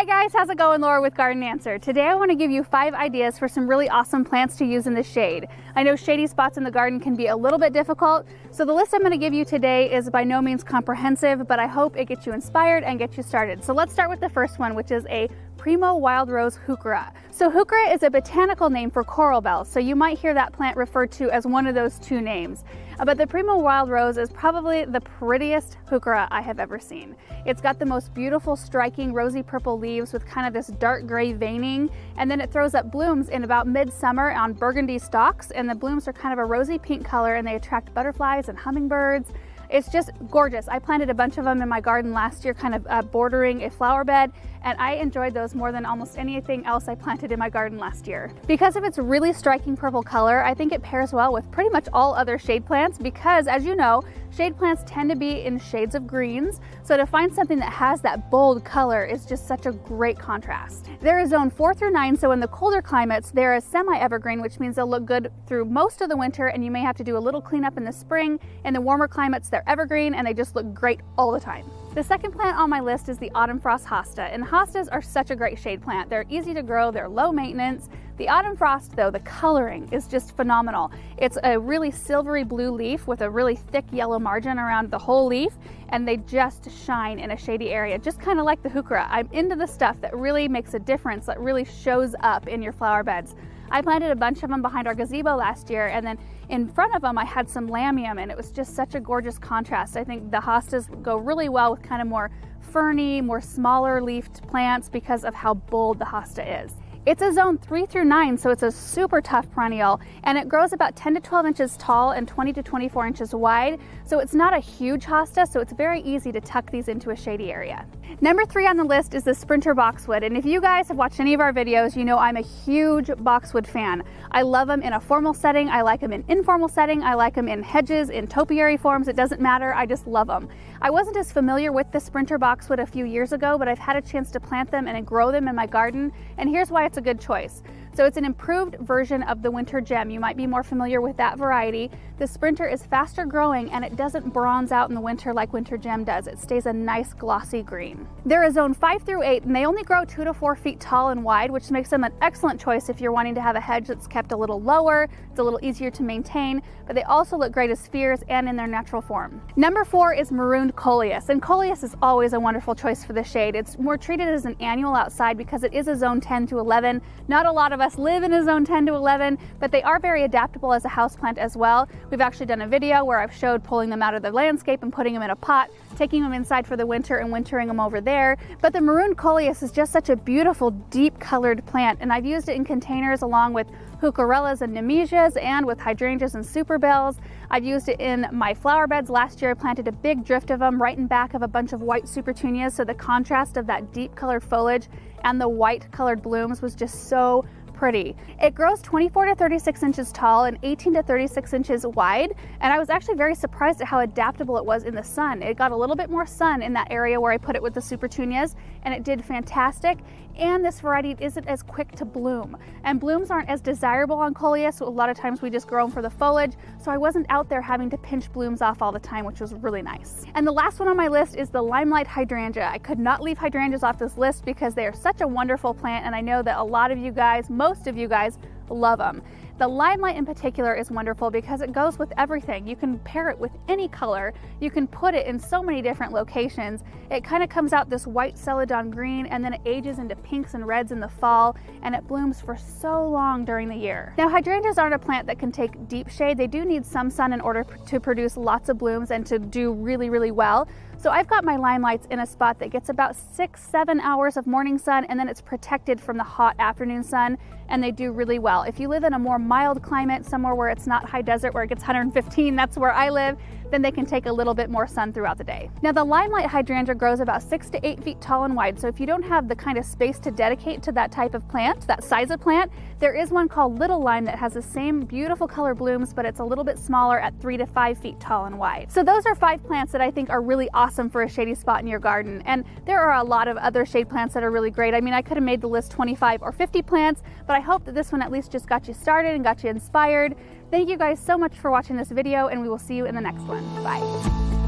guys, how's it going? Laura with Garden Answer. Today I want to give you 5 ideas for some really awesome plants to use in the shade. I know shady spots in the garden can be a little bit difficult, so the list I'm going to give you today is by no means comprehensive, but I hope it gets you inspired and gets you started. So let's start with the first one, which is a Primo wild rose Hooka. So Hooka is a botanical name for coral bells, so you might hear that plant referred to as one of those two names. But the Primo wild rose is probably the prettiest Hooka I have ever seen. It's got the most beautiful, striking, rosy purple leaves with kind of this dark gray veining, and then it throws up blooms in about midsummer on burgundy stalks, and the blooms are kind of a rosy pink color and they attract butterflies and hummingbirds. It's just gorgeous. I planted a bunch of them in my garden last year, kind of bordering a flower bed, and I enjoyed those more than almost anything else I planted in my garden last year. Because of its really striking purple color, I think it pairs well with pretty much all other shade plants because, as you know, shade plants tend to be in shades of greens, so to find something that has that bold color is just such a great contrast. They're a zone 4 through 9, so in the colder climates, they're a semi-evergreen, which means they'll look good through most of the winter, and you may have to do a little cleanup in the spring. In the warmer climates, they're evergreen, and they just look great all the time. The second plant on my list is the autumn frost hosta, and hostas are such a great shade plant. They're easy to grow, they're low maintenance. The autumn frost, though, the coloring is just phenomenal. It's a really silvery blue leaf with a really thick yellow margin around the whole leaf, and they just shine in a shady area, just kind of like the heuchera. I'm into the stuff that really makes a difference, that really shows up in your flower beds. I planted a bunch of them behind our gazebo last year, and then in front of them I had some lamium, and it was just such a gorgeous contrast. I think the hostas go really well with kind of more ferny, more smaller leafed plants because of how bold the hosta is. It's a zone 3 through 9, so it's a super tough perennial, and it grows about 10 to 12 inches tall and 20 to 24 inches wide, so it's not a huge hosta, so it's very easy to tuck these into a shady area. Number 3 on the list is the sprinter boxwood, and if you guys have watched any of our videos, you know I'm a huge boxwood fan. I love them in a formal setting, I like them in informal setting, I like them in hedges, in topiary forms, it doesn't matter, I just love them. I wasn't as familiar with the sprinter boxwood a few years ago, but I've had a chance to plant them and grow them in my garden, and here's why it's a good choice. So it's an improved version of the winter gem. You might be more familiar with that variety. The sprinter is faster growing and it doesn't bronze out in the winter like winter gem does. It stays a nice glossy green. They're a zone 5 through 8 and they only grow 2 to 4 feet tall and wide, which makes them an excellent choice if you're wanting to have a hedge that's kept a little lower, it's a little easier to maintain, but they also look great as spheres and in their natural form. Number 4 is marooned coleus, and coleus is always a wonderful choice for the shade. It's more treated as an annual outside because it is a zone 10 to 11. Not a lot of us live in a zone 10 to 11, but they are very adaptable as a houseplant as well. We've actually done a video where I've showed pulling them out of the landscape and putting them in a pot, taking them inside for the winter and wintering them over there. But the maroon coleus is just such a beautiful, deep colored plant, and I've used it in containers along with heucherellas and nemesias and with hydrangeas and superbells. I've used it in my flower beds. Last year I planted a big drift of them right in back of a bunch of white supertunias, so the contrast of that deep colored foliage and the white colored blooms was just so pretty. It grows 24 to 36 inches tall and 18 to 36 inches wide, and I was actually very surprised at how adaptable it was in the sun. It got a little bit more sun in that area where I put it with the supertunias, and it did fantastic. And this variety isn't as quick to bloom, and blooms aren't as desirable on coleus, so a lot of times we just grow them for the foliage, so I wasn't out there having to pinch blooms off all the time, which was really nice. And the last one on my list is the Limelight Hydrangea. I could not leave hydrangeas off this list because they are such a wonderful plant, and I know that a lot of you guys, most of you guys, love them. The Limelight in particular is wonderful because it goes with everything. You can pair it with any color. You can put it in so many different locations. It kind of comes out this white celadon green, and then it ages into pinks and reds in the fall, and it blooms for so long during the year. Now, hydrangeas aren't a plant that can take deep shade. They do need some sun in order to produce lots of blooms and to do really, really well. So I've got my limelights in a spot that gets about 6-7 hours of morning sun, and then it's protected from the hot afternoon sun, and they do really well. If you live in a more mild climate, somewhere where it's not high desert where it gets 115, that's where I live, then they can take a little bit more sun throughout the day. Now, the Limelight Hydrangea grows about 6 to 8 feet tall and wide, so if you don't have the kind of space to dedicate to that type of plant, that size of plant, there is one called Little Lime that has the same beautiful color blooms, but it's a little bit smaller at 3 to 5 feet tall and wide. So those are 5 plants that I think are really awesome for a shady spot in your garden, and there are a lot of other shade plants that are really great. I mean, I could have made the list 25 or 50 plants, but I hope that this one at least just got you started and got you inspired. Thank you guys so much for watching this video, and we will see you in the next one. Bye.